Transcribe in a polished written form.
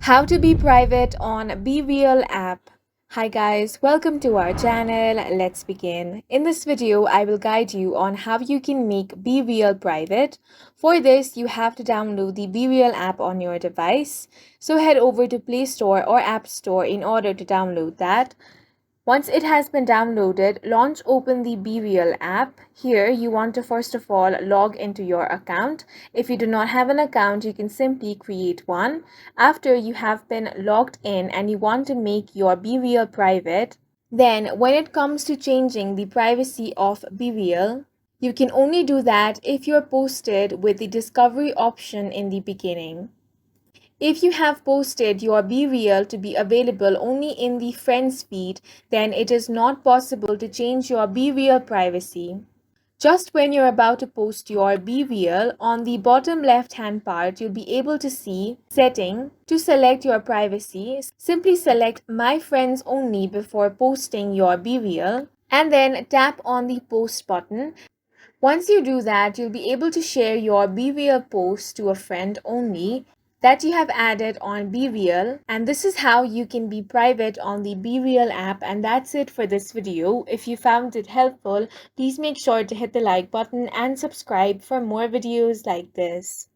How to be private on BeReal app. Hi guys, welcome to our channel. Let's begin. In this video, I will guide you on how you can make BeReal private. For this, you have to download the BeReal app on your device. So head over to Play Store or App Store in order to download that. Once it has been downloaded, open the BeReal app. Here, you want to first of all log into your account. If you do not have an account, you can simply create one. After you have been logged in and you want to make your BeReal private, then when it comes to changing the privacy of BeReal, you can only do that if you're posted with the discovery option in the beginning. If you have posted your BeReal to be available only in the friends feed, then it is not possible to change your BeReal privacy. Just when you're about to post your BeReal, on the bottom left hand part, you'll be able to see setting. To select your privacy, simply select My Friends Only before posting your BeReal and then tap on the post button. Once you do that, you'll be able to share your BeReal post to a friend only that you have added on BeReal, and this is how you can be private on the BeReal app. And that's it for this video. If you found it helpful, please make sure to hit the like button and subscribe for more videos like this.